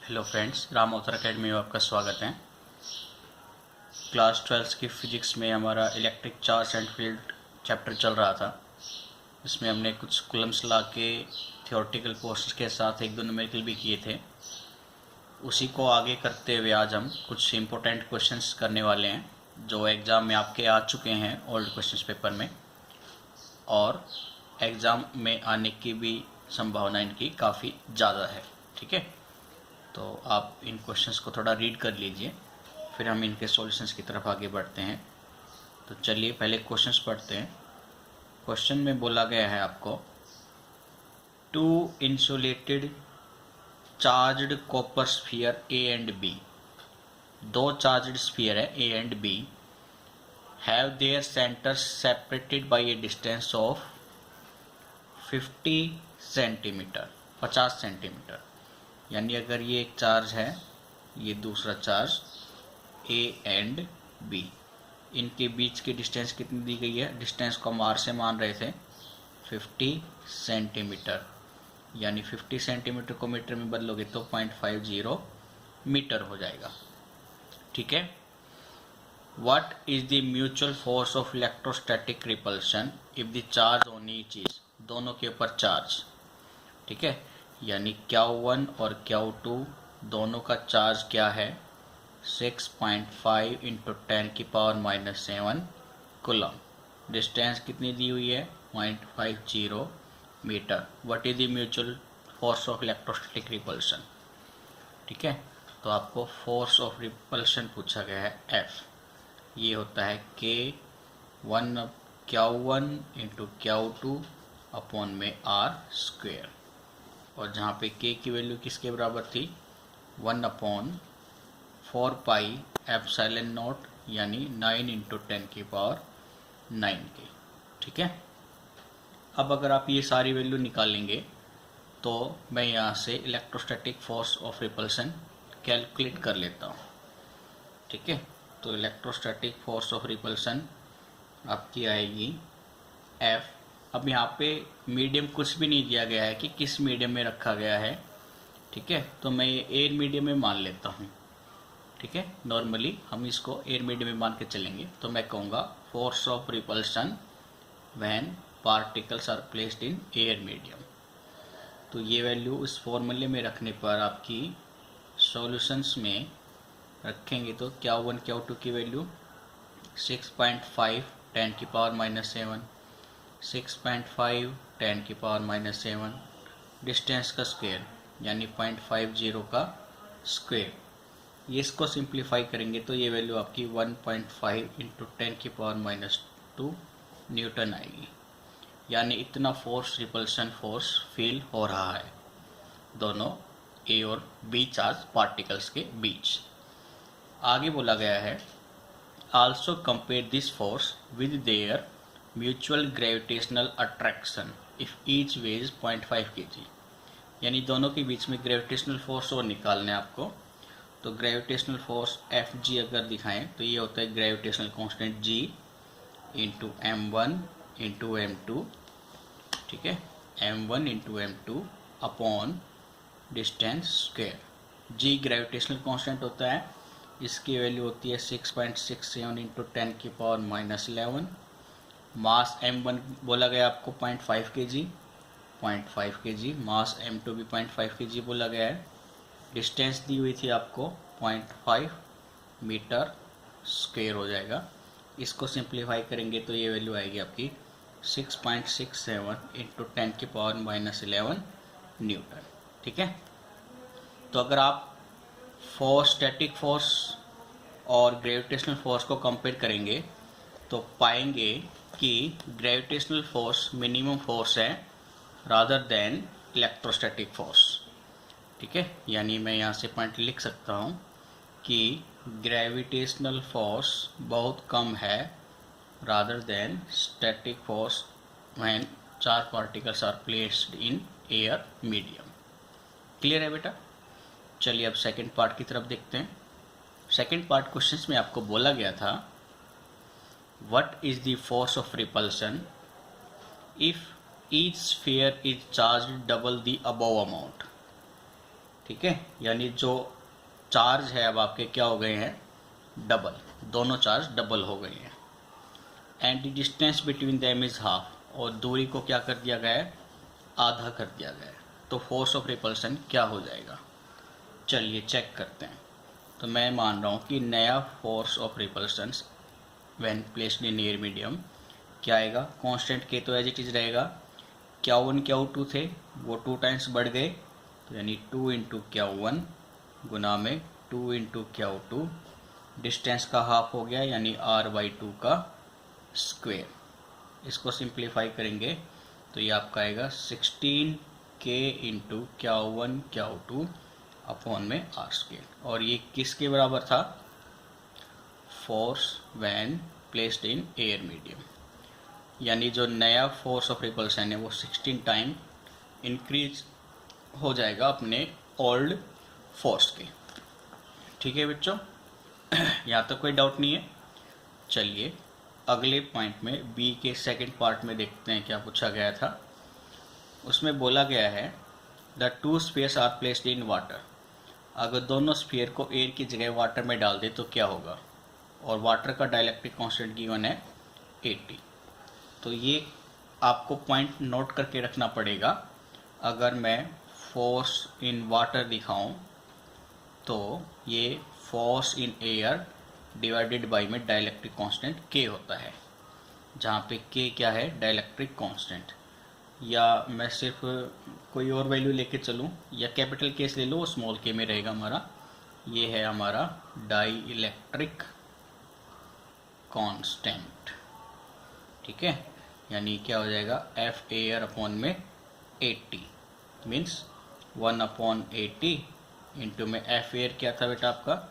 Hello friends, Ram अवतार academy में आपका स्वागत है। क्लास 12 की फिजिक्स में हमारा electric charge and field chapter चल रहा था। इसमें हमने कुछ कॉलम्स ला के थियोरेटिकल पोर्शन के साथ एक दो न्यूमेरिकल भी किए थे। उसी को आगे करते हुए आज हम कुछ इम्पोर्टेंट क्वेश्चंस करने वाले हैं जो एग्ज़ाम में आपके आ चुके हैं ओल्ड क्वेश्चंस पेपर में, और एग्ज़ाम में आने की भी संभावना इनकी काफ़ी ज़्यादा है। ठीक है, तो आप इन क्वेश्चंस को थोड़ा रीड कर लीजिए, फिर हम इनके सॉल्यूशंस की तरफ आगे बढ़ते हैं। तो चलिए पहले क्वेश्चंस पढ़ते हैं। क्वेश्चन में बोला गया है आपको, two insulated charged copper sphere A and B, दो चार्ज्ड स्फीयर है A and B, have their centers separated by a distance of 50 centimeter, 50 centimeter. यानी अगर ये एक चार्ज है, ये दूसरा चार्ज ए एंड बी, इनके बीच की डिस्टेंस कितनी दी गई है? डिस्टेंस को हम आर से मान रहे थे 50 सेंटीमीटर, यानी 50 सेंटीमीटर को मीटर में बदलोगे तो 0.50 मीटर हो जाएगा। ठीक है। What is the mutual force of electrostatic repulsion if the charge on each is, दोनों के ऊपर चार्ज। ठीक है, यानी Q1 और Q2 दोनों का चार्ज क्या है? 6.5 इंटू 10⁻⁻7 कूलम। डिस्टेंस कितनी दी हुई है? 0.50 meter. What is the mutual force of electrostatic repulsion? ठीक है, तो आपको फोर्स ऑफ रिपल्शन पूछा गया है F। ये होता है Q1 इंटू Q2 अपॉन में R स्क्वेयर, और जहाँ पे K की वैल्यू किसके बराबर थी? 1/4 पाई एप्सिलॉन नॉट, यानी 9 इंटू 10⁹ के। ठीक है, अब अगर आप ये सारी वैल्यू निकालेंगे तो मैं यहाँ से electrostatic force of repulsion calculate कर लेता हूँ। ठीक है, तो इलेक्ट्रोस्टैटिक फोर्स ऑफ रिपल्शन आपकी आएगी F। अब यहाँ पे मीडियम कुछ भी नहीं दिया गया है कि किस मीडियम में रखा गया है। ठीक है, तो मैं ये एयर मीडियम में मान लेता हूँ। ठीक है, नॉर्मली हम इसको एयर मीडियम में मान के चलेंगे, तो मैं कहूँगा force of repulsion when particles are placed in air medium. तो ये वैल्यू इस फॉर्मूले में रखने पर आपकी सॉल्यूशंस में रखेंगे तो Q1 Q2 की वैल्यू 6.5 10⁻⁻7, 6.5 10⁻⁻7, डिस्टेंस का स्क्वायर यानी 0.50 का स्क्वायर। ये इसको सिंप्लीफाई करेंगे तो ये वैल्यू आपकी 1.5 इंटू 10⁻⁻2 न्यूटन आएगी। यानी इतना फोर्स, रिपल्शन फोर्स फील हो रहा है दोनों ए और बी चार्ज पार्टिकल्स के बीच। आगे बोला गया है, also compare this force with their mutual gravitational attraction if each weighs 0.5 kg। यानी दोनों के बीच में ग्रेविटेशनल फोर्स और निकालना है आपको। तो ग्रेविटेशनल फोर्स Fg अगर दिखाएं तो ये होता है gravitational constant G into M1 into M2। ठीक है, M1 into M2 upon distance square. G gravitational constant होता है, इसकी वैल्यू होती है 6.67 इंटू 10⁻⁻11। मास M1 बोला गया आपको 0.5 kg, 0.5 kg। मास M2 भी 0.5 kg बोला गया है। डिस्टेंस दी हुई थी आपको 0.5 मीटर स्क्वायर हो जाएगा। इसको सिंप्लीफाई करेंगे तो ये वैल्यू आएगी आपकी 6.67 इंटू 10⁻⁻11 न्यूटन। ठीक है, तो अगर आप फोर्स, स्टैटिक फोर्स और ग्रेविटेशनल फोर्स को कंपेयर करेंगे तो पाएंगे कि ग्रेविटेशनल फोर्स मिनिमम फोर्स है रादर देन इलेक्ट्रोस्टैटिक फोर्स। ठीक है, यानी मैं यहाँ से पॉइंट लिख सकता हूँ कि ग्रेविटेशनल फोर्स बहुत कम है rather than static force when चार particles are placed in air medium. Clear है बेटा? चलिए अब सेकंड पार्ट की तरफ देखते हैं। सेकंड पार्ट क्वेश्चंस में आपको बोला गया था, what is the force of repulsion if each sphere is charged double the above amount. ठीक है, यानी जो चार्ज है अब आपके क्या हो गए हैं, डबल, दोनों चार्ज डबल हो गए हैं। And the distance between them is half, और दूरी को क्या कर दिया गया है, आधा कर दिया गया है। तो फोर्स ऑफ रिपल्सन क्या हो जाएगा, चलिए चेक करते हैं। तो मैं मान रहा हूँ कि नया force of repulsion when placed in air medium क्या आएगा, कांस्टेंट के तो एज इट इज रहेगा, Q1 Q2 थे वो 2 टाइम्स बढ़ गए, तो यानी 2 इंटू Q1 गुना में 2 इंटू Q2, डिस्टेंस का हाफ हो गया यानी R/2 का स्क्वेयर। इसको सिंप्लीफाई करेंगे तो ये आपका आएगा 16K into Q1 Q2 upon में R स्क्वेयर। और ये किसके बराबर था, force when placed in air medium, यानी जो नया फोर्स ऑफ रिपल्सन है वो 16 टाइम इंक्रीज हो जाएगा अपने ओल्ड फोर्स के। ठीक है बच्चों, यहाँ तक कोई डाउट नहीं है। चलिए अगले पॉइंट में बी के सेकंड पार्ट में देखते हैं क्या पूछा गया था। उसमें बोला गया है the two spheres are placed in water, अगर दोनों स्फीयर को एयर की जगह वाटर में डाल दे तो क्या होगा, और वाटर का डाइलेक्ट्रिक कांस्टेंट गिवन है 80। तो ये आपको पॉइंट नोट करके रखना पड़ेगा। अगर मैं फोर्स इन वाटर दिखाऊं तो ये force in air divided by में डाइलेक्ट्रिक कांस्टेंट के होता है, जहाँ पे के क्या है, डाइलेक्ट्रिक कांस्टेंट। या मैं सिर्फ कोई और वैल्यू लेके चलूँ, या कैपिटल केस ले लो, स्मॉल के में रहेगा हमारा, ये है हमारा डाइलेक्ट्रिक कांस्टेंट। ठीक है, यानी क्या हो जाएगा, एफ एयर अपॉन में 80 मीन्स 1/80 इंटू में एफ एयर क्या था बेटा आपका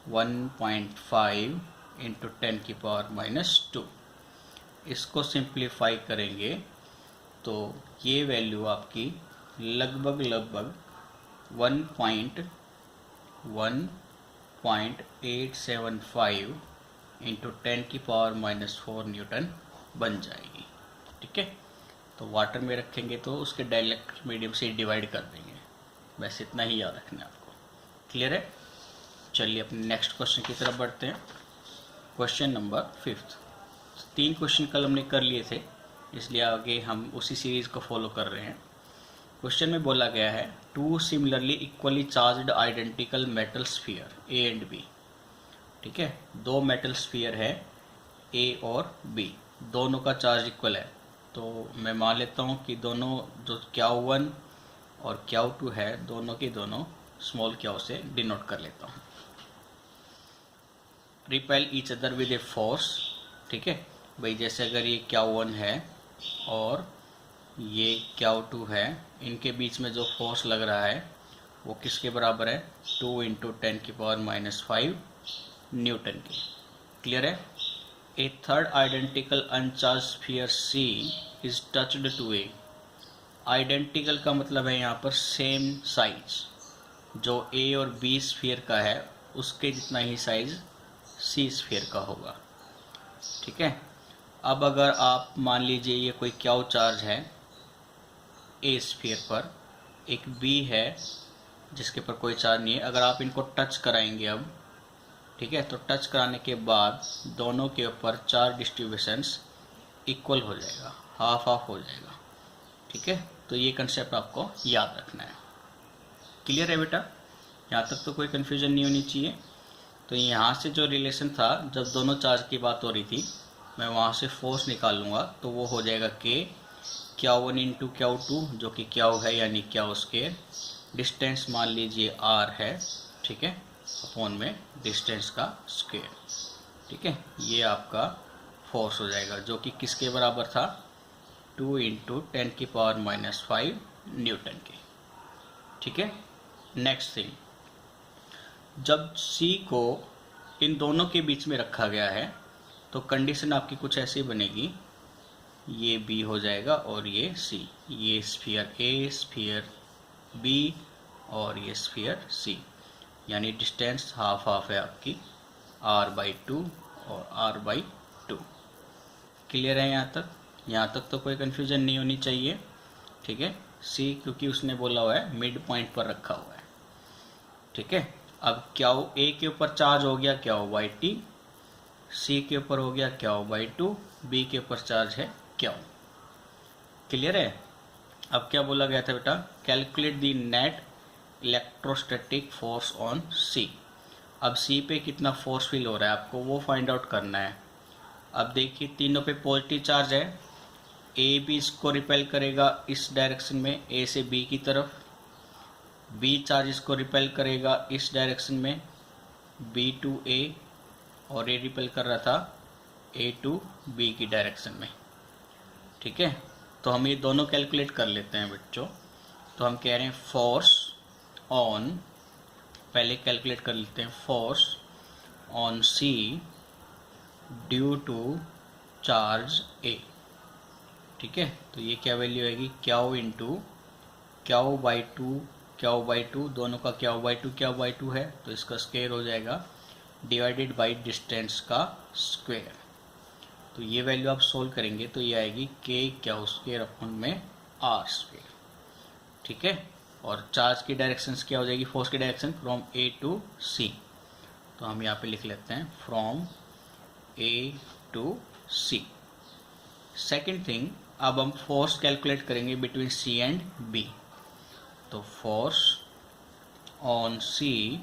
1.5 इंटू 10⁻²। इसको सिंप्लीफाई करेंगे तो ये वैल्यू आपकी लगभग 1.875 इंटू 10⁻⁴ न्यूटन बन जाएगी। ठीक है, तो वाटर में रखेंगे तो उसके डाइलेक्ट्रिक मीडियम से डिवाइड कर देंगे, बस इतना ही याद रखना है आपको। क्लियर है, चलिए अपने नेक्स्ट क्वेश्चन की तरफ बढ़ते हैं। Question number 5। 3 क्वेश्चन कल हमने कर लिए थे, इसलिए आगे हम उसी सीरीज को फॉलो कर रहे हैं। क्वेश्चन में बोला गया है two similarly equally charged identical metal sphere A and B. ठीक है, 2 मेटल स्फीयर है ए और बी, दोनों का चार्ज इक्वल है। तो मैं मान लेता हूँ कि दोनों जो Q1 और Q2 है, दोनों के दोनों स्मॉल q से डिनोट कर लेता हूँ। Repel each other with a force. ठीक है भाई, जैसे अगर ये Q1 है और ये Q2 है, इनके बीच में जो फोर्स लग रहा है वो किसके बराबर है, 2 इंटू 10⁻⁵ न्यूटन के। क्लियर है। A third identical uncharged sphere C is touched to A. Identical का मतलब है यहाँ पर सेम साइज, जो A और B स्फीयर का है उसके जितना ही साइज C स्फीयर का होगा। ठीक है, अब अगर आप मान लीजिए ये कोई Q चार्ज है A स्फीयर पर, एक B है जिसके पर कोई चार्ज नहीं है, अगर आप इनको टच कराएंगे अब, ठीक है, तो टच कराने के बाद दोनों के ऊपर चार्ज डिस्ट्रीब्यूशंस इक्वल हो जाएगा, हाफ हाफ हो जाएगा। ठीक है, तो ये कंसेप्ट आपको याद रखना है। क्लियर है बेटा, यहाँ तक तो कोई कन्फ्यूजन नहीं होनी चाहिए। तो यहाँ से जो रिलेशन था, जब दोनों चार्ज की बात हो रही थी, मैं वहाँ से फोर्स निकाल लूँगा तो वो हो जाएगा के Q1 इंटू Q2 जो कि Q है यानी Q स्क्वायर, डिस्टेंस मान लीजिए R है, ठीक है, अपॉन में डिस्टेंस का स्क्वायर। ठीक है, ये आपका फोर्स हो जाएगा जो कि किसके बराबर था, 2 इंटू 10⁻⁵ न्यूटन के। ठीक है, नेक्स्ट थिंग, जब C को इन दोनों के बीच में रखा गया है तो कंडीशन आपकी कुछ ऐसी बनेगी, ये B हो जाएगा और ये C, ये स्फीयर A, स्फीयर B और ये स्फीयर C, यानी डिस्टेंस हाफ हाफ है आपकी, R/2 और R/2। क्लियर है यहाँ तक? यहाँ तक तो कोई कन्फ्यूजन नहीं होनी चाहिए। ठीक है, C क्योंकि उसने बोला हुआ है मिड पॉइंट पर रखा हुआ है, ठीक है। अब क्या हो, ए के ऊपर चार्ज हो गया क्या हो बाई टी, सी के ऊपर हो गया क्या हो बाई टू, बी के ऊपर चार्ज है क्या हो। क्लियर है। अब क्या बोला गया था बेटा, calculate the net electrostatic force on C. अब सी पे कितना फोर्स फील हो रहा है आपको वो फाइंड आउट करना है। अब देखिए तीनों पे पॉजिटिव चार्ज है, ए भी इसको रिपेल करेगा इस डायरेक्शन में ए से बी की तरफ, बी चार्ज इसको रिपेल करेगा इस डायरेक्शन में बी टू ए, और ए रिपेल कर रहा था ए टू बी की डायरेक्शन में। ठीक है, तो हम ये दोनों कैलकुलेट कर लेते हैं बच्चों। तो हम कह रहे हैं फोर्स ऑन, पहले कैलकुलेट कर लेते हैं, force on C due to charge A. ठीक है, तो ये क्या वैल्यू आएगी, q into q by two, q by two, दोनों का q by two q by two है तो इसका स्क्वायर हो जाएगा डिवाइडेड बाई डिस्टेंस का स्क्वायर। तो ये वैल्यू आप सोल्व करेंगे तो ये आएगी के क्याओ स्क्वायर अपन में आर स्क्वायर। ठीक है, और चार्ज की डायरेक्शन क्या हो जाएगी, फोर्स की direction from A to C. तो हम यहाँ पे लिख लेते हैं from A to C. Second thing, अब हम फोर्स कैलकुलेट करेंगे बिटवीन सी एंड बी। तो force on C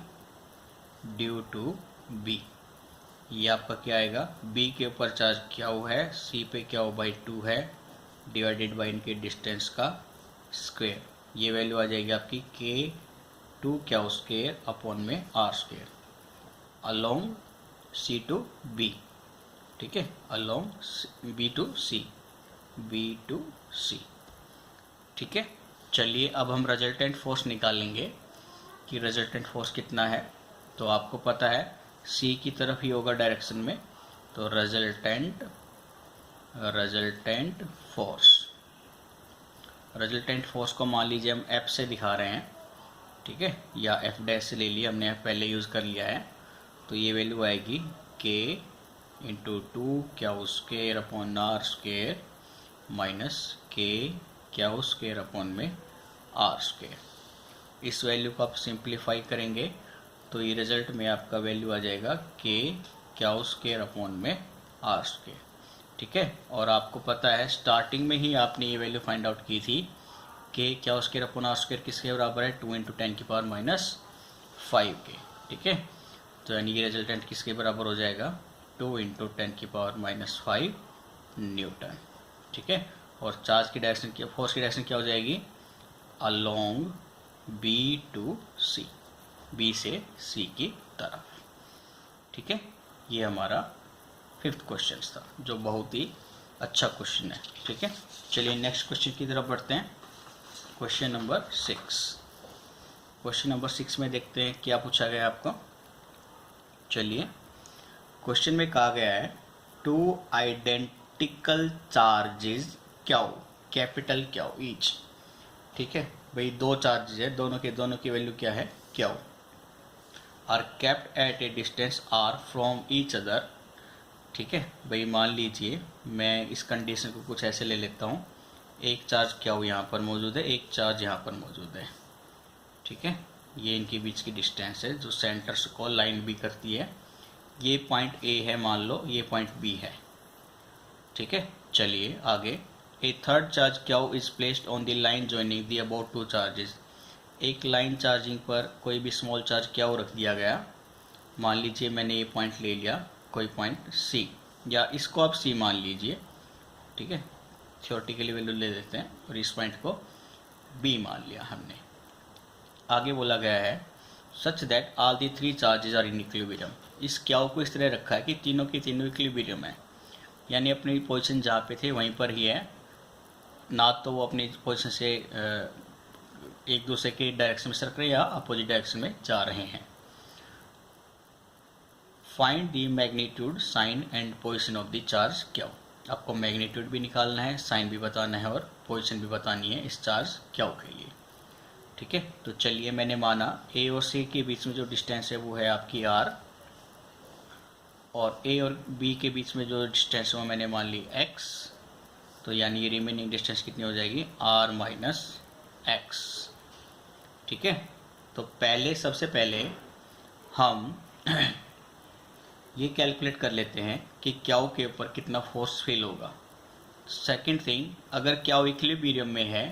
due to B, ये आपका क्या आएगा, बी के ऊपर चार्ज क्या हुआ है, सी पे क्या हो बाई टू है डिवाइडेड बाई इनके डिस्टेंस का स्क्वायर। ये वैल्यू आ जाएगी आपकी के टू क्या हो स्क्वायर अपॉन में are square along C to B. ठीक है, along B to C, B to C. ठीक है, चलिए अब हम रिजल्टेंट फोर्स निकालेंगे कि रिजल्टेंट फोर्स कितना है। तो आपको पता है सी की तरफ ही होगा डायरेक्शन में, तो रिजल्टेंट फोर्स को मान लीजिए हम एफ से दिखा रहे हैं। ठीक है, या एफ डैश से ले लिया हमने, पहले यूज़ कर लिया है। तो ये वैल्यू आएगी के इंटू टू क्या square upon R square minus K क्या स्क्वायर अपॉन में आर स्क्वायर। इस वैल्यू को आप सिंप्लीफाई करेंगे तो ये रिजल्ट में आपका वैल्यू आ जाएगा के क्या स्क्वायर अपॉन में आर स्क्वायर। ठीक है, और आपको पता है स्टार्टिंग में ही आपने ये वैल्यू फाइंड आउट की थी कि क्या स्क्वायर अपॉन आर स्क्वायर किसके बराबर है, 2 इंटू 10 की पावर माइनस 5 के। ठीक है, तो यानी ये रिजल्टेंट किसके बराबर हो जाएगा, 2 इंटू 10 की पावर माइनस 5 न्यूटन। ठीक है, और चार्ज की डायरेक्शन क्या, फोर्स की डायरेक्शन क्या हो जाएगी, along B to C, B से सी की तरफ। ठीक है, ये हमारा 5th क्वेश्चन था जो बहुत ही अच्छा क्वेश्चन है। ठीक है, चलिए नेक्स्ट क्वेश्चन की तरफ बढ़ते हैं। Question number 6। क्वेश्चन नंबर 6 में देखते हैं क्या पूछा गया आपको। चलिए, क्वेश्चन में कहा गया है two identical charges q capital q each. ठीक है भाई, दो चार्जेस है, दोनों की वैल्यू क्या है, q, are kept at a distance r from each other. ठीक है भाई, मान लीजिए मैं इस कंडीशन को कुछ ऐसे ले लेता हूँ, एक चार्ज क्या हो यहाँ पर मौजूद है, एक चार्ज यहाँ पर मौजूद है। ठीक है, ये इनके बीच की डिस्टेंस है जो सेंटर को लाइन भी करती है। ये पॉइंट ए है मान लो, ये पॉइंट बी है। ठीक है, चलिए आगे, a third charge q is placed on the line joining the about two charges. एक लाइन चार्जिंग पर कोई भी स्मॉल चार्ज क्याओ रख दिया गया। मान लीजिए मैंने ये पॉइंट ले लिया, कोई पॉइंट सी, या इसको आप सी मान लीजिए। ठीक है, थ्योरेटिकली वैल्यू ले देते हैं, और इस पॉइंट को बी मान लिया हमने। आगे बोला गया है such that all the three charges are in equilibrium. इस क्याओ को इस तरह रखा है कि तीनों की तीनों इक्विलिब्रियम है, यानी अपनी पोजीशन जहाँ पे थे वहीं पर ही है, ना तो वो अपनी पोजीशन से एक दूसरे के डायरेक्शन में सरक रहे या अपोजिट डायरेक्शन में जा रहे हैं। Find the magnitude sign and position of the charge q. आपको मैग्नीट्यूड भी निकालना है, साइन भी बताना है, और पोजीशन भी बतानी है इस चार्ज क्याओ के लिए। ठीक है, तो चलिए मैंने माना ए और सी के बीच में जो डिस्टेंस है वो है आपकी आर, और ए और बी के बीच में जो डिस्टेंस है वो मैंने मान ली एक्स। तो यानी ये रिमेनिंग डिस्टेंस कितनी हो जाएगी, आर माइनस एक्स। ठीक है, तो पहले सबसे पहले हम ये कैलकुलेट कर लेते हैं कि क्याऊ के ऊपर कितना फोर्स फील होगा। सेकंड थिंग, अगर क्याऊ इक्विलिब्रियम में है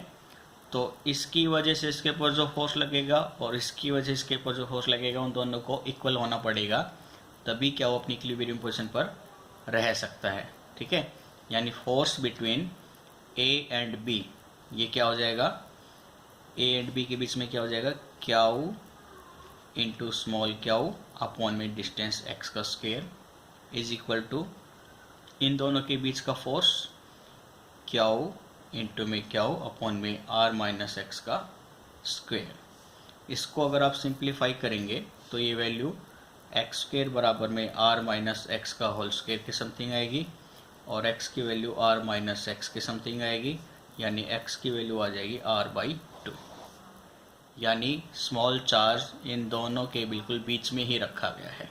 तो इसकी वजह से इसके ऊपर जो फोर्स लगेगा और इसकी वजह से इसके ऊपर जो फोर्स लगेगा उन दोनों को इक्वल होना पड़ेगा, तभी क्याऊ अपनी इक्विलिब्रियम पोजीशन पर रह सकता है। ठीक है, यानी force between A and B, ये क्या हो जाएगा, ए एंड बी के बीच में क्या हो जाएगा, क्याऊ इंटू स्मॉल क्याऊ अपॉन में डिस्टेंस एक्स का स्क्वायर इज इक्वल टू इन दोनों के बीच का फोर्स क्याऊ इंटू में क्याऊ अपॉन में आर माइनस एक्स का स्क्वायर। इसको अगर आप सिंप्लीफाई करेंगे तो ये वैल्यू एक्स स्क्वायर बराबर में आर माइनस एक्स का होल स्क्वायर के समथिंग आएगी और एक्स की वैल्यू आर माइनस एक्स के समथिंग आएगी, यानी एक्स की वैल्यू आ जाएगी आर बाई 2। यानी स्मॉल चार्ज इन दोनों के बिल्कुल बीच में ही रखा गया है।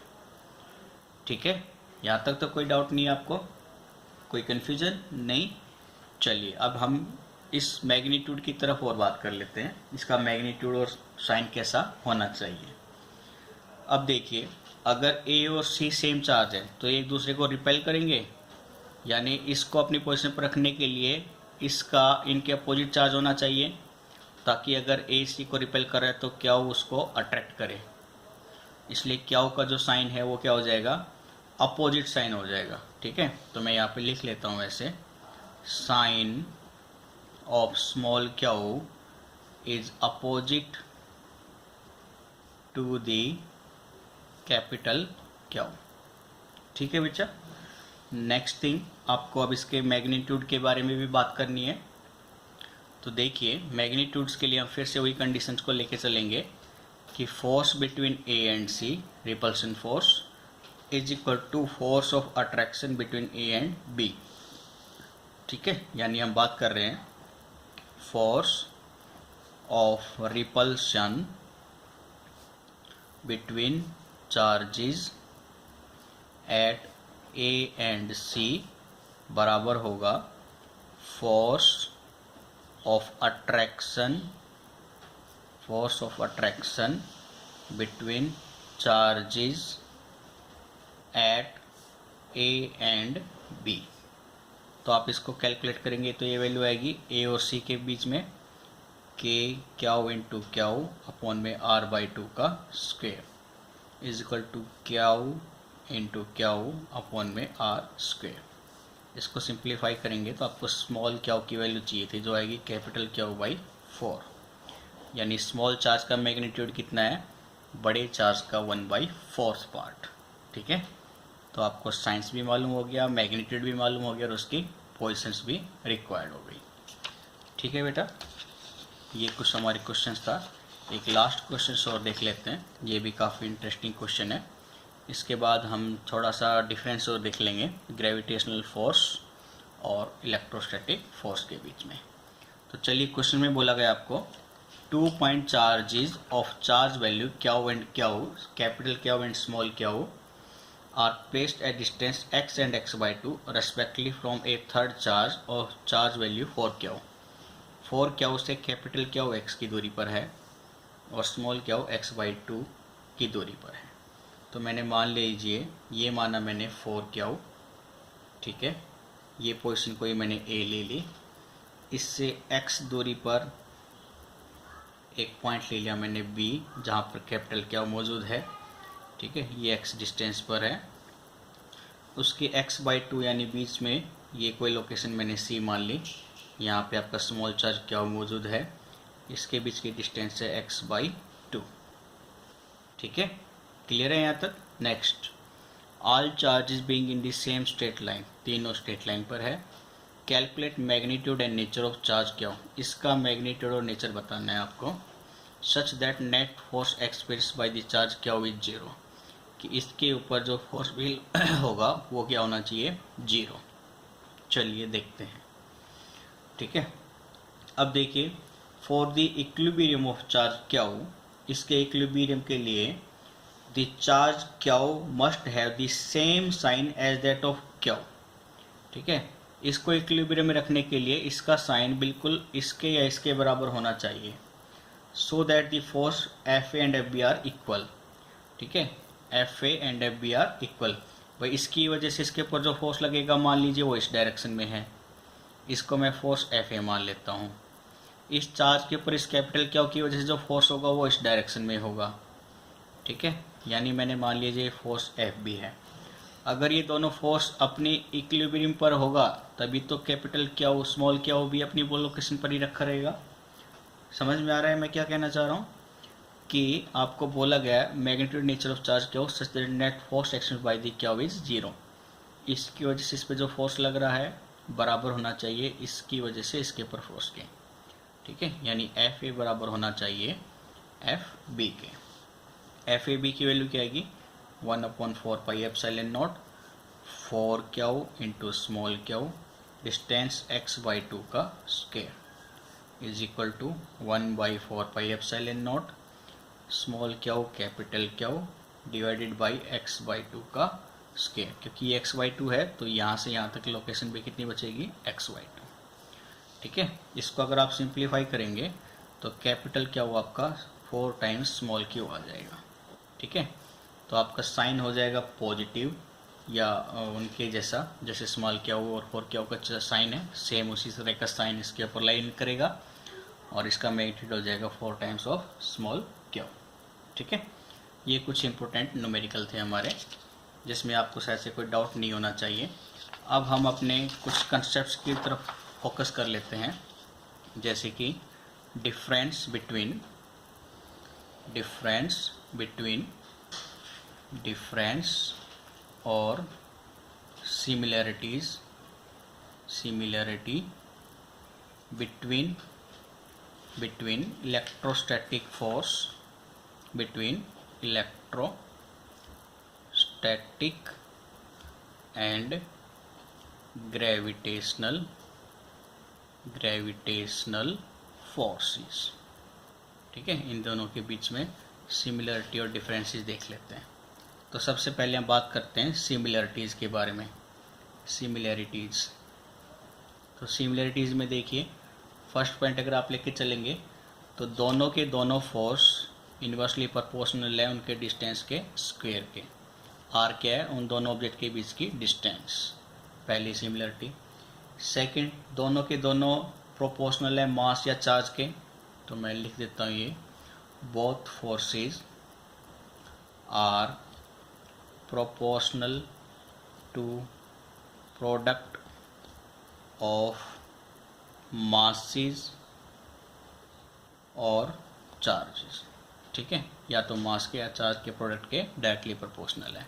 ठीक है, यहाँ तक तो कोई डाउट नहीं है आपको, कोई कन्फ्यूजन नहीं। चलिए अब हम इस मैग्नीट्यूड की तरफ और बात कर लेते हैं, इसका मैग्नीट्यूड और साइन कैसा होना चाहिए। अब देखिए, अगर ए और सी सेम चार्ज है तो एक दूसरे को रिपेल करेंगे, यानी इसको अपनी पोजीशन पर रखने के लिए इसका इनके अपोजिट चार्ज होना चाहिए, ताकि अगर ए सी को रिपेल करे तो क्याऊ उसको अट्रैक्ट करे। इसलिए क्याऊ का जो साइन है वो क्या हो जाएगा, अपोजिट साइन हो जाएगा। ठीक है, तो मैं यहाँ पे लिख लेता हूँ वैसे, sign of small q is opposite to the capital q. ठीक है बच्चा, नेक्स्ट थिंग आपको अब इसके मैग्नीट्यूड के बारे में भी बात करनी है। तो देखिए, मैग्नीट्यूड्स के लिए हम फिर से वही कंडीशंस को लेके चलेंगे कि force between A and C, repulsion force, is equal to force of attraction between A and B. ठीक है, यानी हम बात कर रहे हैं force of repulsion between charges at A and C बराबर होगा force of attraction between charges at A and B. तो आप इसको कैलकुलेट करेंगे तो ये वैल्यू आएगी ए और सी के बीच में के क्याऊ इंटू क्याऊ अपॉन में आर बाई 2 का square is equal to Q into Q upon में आर स्क्वायर। इसको सिंप्लीफाई करेंगे तो आपको स्मॉल क्याऊ की वैल्यू चाहिए थी, जो आएगी कैपिटल क्याऊ बाई 4। यानी स्मॉल चार्ज का मैग्नीट्यूड कितना है, बड़े चार्ज का 1/4 पार्ट। ठीक है, तो आपको साइंस भी मालूम हो गया, मैग्नीट्यूड भी मालूम हो गया और उसकी पोजीशंस भी रिक्वायर्ड हो गई। ठीक है बेटा, ये कुछ हमारे क्वेश्चंस था। एक लास्ट क्वेश्चन और देख लेते हैं, ये भी काफ़ी इंटरेस्टिंग क्वेश्चन है। इसके बाद हम थोड़ा सा डिफरेंस और देख लेंगे ग्रेविटेशनल फोर्स और इलेक्ट्रोस्टैटिक फोर्स के बीच में। तो चलिए, क्वेश्चन में बोला गया आपको 2 point charges of charge value Q and Q, capital Q and small Q are placed at distance x and x/2 respectively from a third charge of charge value 4 क्याऊ। 4 क्याऊ से कैपिटल क्याऊ x की दूरी पर है और स्मॉल क्याऊ x/2 की दूरी पर है। तो मैंने मान लीजिए, ये माना मैंने 4 क्याऊ। ठीक है, ये पोजीशन को ही मैंने a ले ली, इससे x दूरी पर एक पॉइंट ले लिया मैंने b, जहाँ पर कैपिटल क्याऊ मौजूद है। ठीक है, ये x डिस्टेंस पर है, उसके x/2 यानी बीच में ये कोई लोकेशन मैंने c मान ली। यहाँ पे आपका स्मॉल चार्ज क्याऊ मौजूद है, इसके बीच की डिस्टेंस है x/2। ठीक है, क्लियर है यहाँ तक। Next, all charges being in the same straight line, तीनों स्ट्रेट लाइन पर है। Calculate magnitude and nature of charge Q, इसका मैग्नीट्यूड और नेचर बताना है आपको। Such that net force experience by the charge Q is 0, कि इसके ऊपर जो फोर्स व्हील होगा वो क्या होना चाहिए, 0। चलिए देखते हैं। ठीक है, अब देखिए, for the equilibrium of charge Q, इसके इक्विलिब्रियम के लिए the charge Q must have the same sign as that of Q. ठीक है, इसको इक्विलिब्रियम में रखने के लिए इसका साइन बिल्कुल इसके या इसके बराबर होना चाहिए। So that the force F A and F B are equal. ठीक है, F A and F B are equal. भाई इसकी वजह से इसके ऊपर जो फोर्स लगेगा मान लीजिए वो इस डायरेक्शन में है, इसको मैं फोर्स एफ ए मान लेता हूँ। इस चार्ज के ऊपर इस कैपिटल क्यू की वजह से जो फोर्स होगा वो इस डायरेक्शन में होगा। ठीक है, यानी मैंने मान लीजिए फोर्स एफ बी है। अगर ये दोनों फोर्स अपनी इक्विलिब्रियम पर होगा तभी तो कैपिटल क्यू स्मॉल क्यू भी अपनी वो लोकेशन पर ही रखा रहेगा। समझ में आ रहा है मैं क्या कहना चाह रहा हूँ? कि आपको बोला गया है magnitude nature of charge Q such that net force extend by the Q is 0। इसकी वजह से इस पे जो फोर्स लग रहा है बराबर होना चाहिए इसकी वजह से इसके ऊपर फोर्स के। ठीक है, यानी एफ ए बराबर होना चाहिए एफ बी के। एफ ए बी की वैल्यू क्या आएगी 1/4 pi epsilon naught 4 Q into small Q distance x/2 का square is equal to 1/4 pi epsilon naught small Q capital Q divided by x/2 का square. क्योंकि ये x/2 है तो यहाँ से यहाँ तक लोकेशन पे कितनी बचेगी x/2। ठीक है, इसको अगर आप सिंप्लीफाई करेंगे तो कैपिटल क्यू आपका 4 टाइम्स स्मॉल क्यू आ जाएगा। ठीक है, तो आपका साइन हो जाएगा पॉजिटिव या उनके जैसा, जैसे स्मॉल क्यू और 4 क्यू का साइन है सेम उसी तरह का साइन इसके ऊपर लाइन करेगा और इसका मैग्नीट्यूड हो जाएगा 4 टाइम्स ऑफ स्मॉल क्यू। ठीक है, ये कुछ इंपॉर्टेंट न्यूमेरिकल थे हमारे जिसमें आपको शायद से कोई डाउट नहीं होना चाहिए। अब हम अपने कुछ कंसेप्ट्स की तरफ फोकस कर लेते हैं, जैसे कि डिफरेंस बिटवीन और similarity between electrostatic and gravitational forces. ठीक है, इन दोनों के बीच में सिमिलरिटी और डिफरेंसेस देख लेते हैं। तो सबसे पहले हम बात करते हैं सिमिलरिटीज़ के बारे में। सिमिलरिटीज़ में देखिए फर्स्ट पॉइंट अगर आप लेके चलेंगे तो दोनों के दोनों फोर्स इन्वर्सली प्रोपोर्शनल है उनके डिस्टेंस के स्क्वायर के। आर क्या है? उन दोनों ऑब्जेक्ट के बीच की डिस्टेंस, पहली सिमिलरिटी। सेकंड, दोनों के दोनों प्रोपोर्शनल है मास या चार्ज के, तो मैं लिख देता हूँ ये both forces are proportional to product of masses और चार्जेस। ठीक है, या तो मास के या चार्ज के प्रोडक्ट के डायरेक्टली प्रोपोर्शनल है।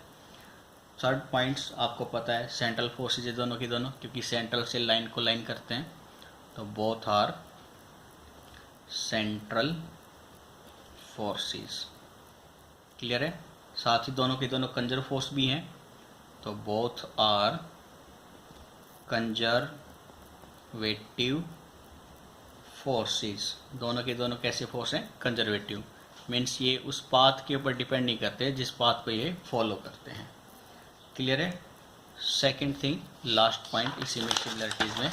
थर्ड पॉइंट्स आपको पता है सेंट्रल फोर्सेज है दोनों की दोनों, क्योंकि सेंट्रल से लाइन को लाइन करते हैं, तो both are central forces. Clear है? साथ ही दोनों के दोनों कंजर्व फोर्स भी हैं, तो बोथ आर कंजर्वेटिव फोर्सेस। दोनों के दोनों कैसे फोर्स हैं? कंजर्वेटिव, मीन्स ये उस पाथ के ऊपर डिपेंड नहीं करते जिस पाथ को ये फॉलो करते हैं। क्लियर है? सेकंड थिंग, लास्ट पॉइंट इसी में सिमिलरिटीज में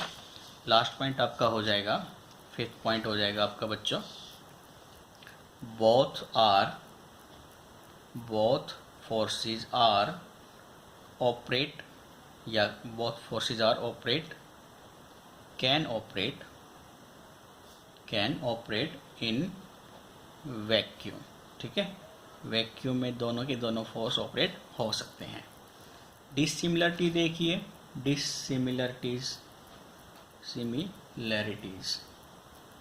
लास्ट पॉइंट आपका हो जाएगा, फिफ्थ पॉइंट हो जाएगा आपका बच्चों, बोथ फोर्सेस आर ऑपरेट या both forces are operate can operate in vacuum. ठीक है, वैक्यूम में दोनों के दोनों फोर्स ऑपरेट हो सकते हैं। डिसिमिलरिटी देखिए, सिमिलैरिटीज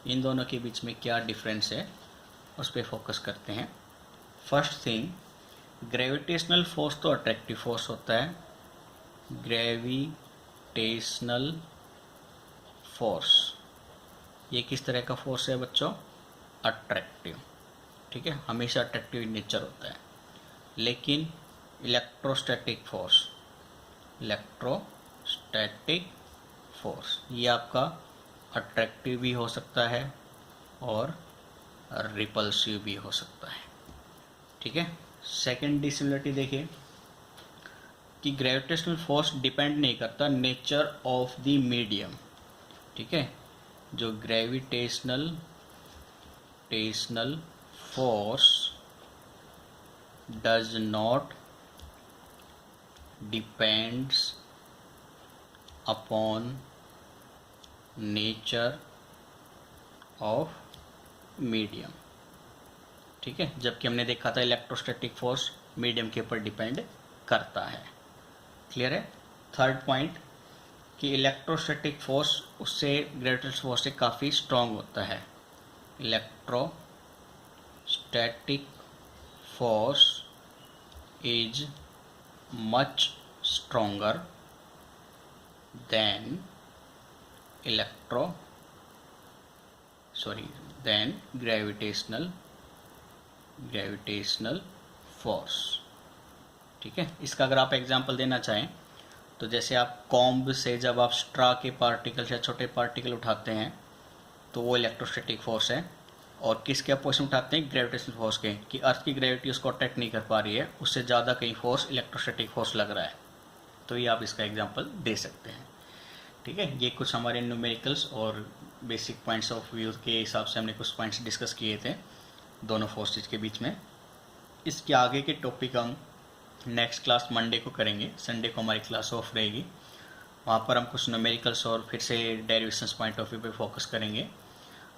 इन दोनों के बीच में क्या डिफरेंस है उस पर फोकस करते हैं। फर्स्ट थिंग, ग्रेविटेशनल फोर्स तो अट्रैक्टिव फोर्स होता है। ग्रेविटेशनल फोर्स ये किस तरह का फोर्स है बच्चों? अट्रैक्टिव। ठीक है, हमेशा अट्रैक्टिव नेचर होता है। लेकिन इलेक्ट्रोस्टैटिक फोर्स ये आपका अट्रैक्टिव भी हो सकता है और रिपल्सिव भी हो सकता है। ठीक है, सेकेंड डिसिमिलरिटी देखिए कि ग्रेविटेशनल फोर्स डिपेंड नहीं करता नेचर ऑफ द मीडियम। ठीक है, जो gravitational gravitational force does not depends upon nature of medium। ठीक है, जबकि हमने देखा था इलेक्ट्रोस्टैटिक फोर्स मीडियम के ऊपर डिपेंड करता है। क्लियर है। थर्ड पॉइंट कि इलेक्ट्रोस्टैटिक फोर्स उससे ग्रेविटेशनल फोर्स से काफ़ी स्ट्रॉन्ग होता है। Electrostatic force is much stronger than gravitational force. ठीक है, इसका अगर आप एग्जांपल देना चाहें तो जैसे आप कॉम्ब से जब आप स्ट्रा के पार्टिकल या छोटे पार्टिकल उठाते हैं तो वो इलेक्ट्रोस्टैटिक फोर्स है, और किसके अपोजिशन उठाते हैं, ग्रेविटेशनल फोर्स के, कि अर्थ की ग्रेविटी उसको अट्रैक्ट नहीं कर पा रही है, उससे ज़्यादा कहीं फोर्स इलेक्ट्रोस्टैटिक फोर्स लग रहा है। तो ये आप इसका एग्जांपल दे सकते हैं। ठीक है, ये कुछ हमारे न्यूमेरिकल्स और बेसिक पॉइंट्स ऑफ व्यू के हिसाब से हमने कुछ पॉइंट्स डिस्कस किए थे दोनों फोर्सेज के बीच में। इसके आगे के टॉपिक हम नेक्स्ट क्लास मंडे को करेंगे। संडे को हमारी क्लास ऑफ रहेगी, वहाँ पर हम कुछ न्यूमेरिकल्स और फिर से डेरिवेशंस पॉइंट ऑफ व्यू पे फोकस करेंगे।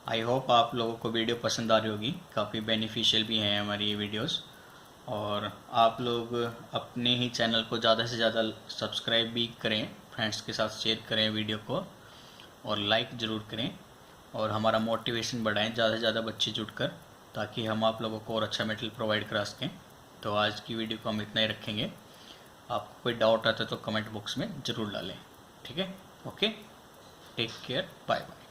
आई होप आप लोगों को वीडियो पसंद आ रही होगी, काफ़ी बेनिफिशियल भी हैं हमारी ये वीडियोस, और आप लोग अपने ही चैनल को ज़्यादा से ज़्यादा सब्सक्राइब भी करें, फ्रेंड्स के साथ शेयर करें वीडियो को, और लाइक ज़रूर करें, और हमारा मोटिवेशन बढ़ाएं ज़्यादा से ज़्यादा बच्चे जुड़कर, ताकि हम आप लोगों को और अच्छा मटेरियल प्रोवाइड करा सकें। तो आज की वीडियो को हम इतना ही रखेंगे। आपको कोई डाउट आता है तो कमेंट बॉक्स में ज़रूर डालें। ठीक है, okay, take care, bye bye.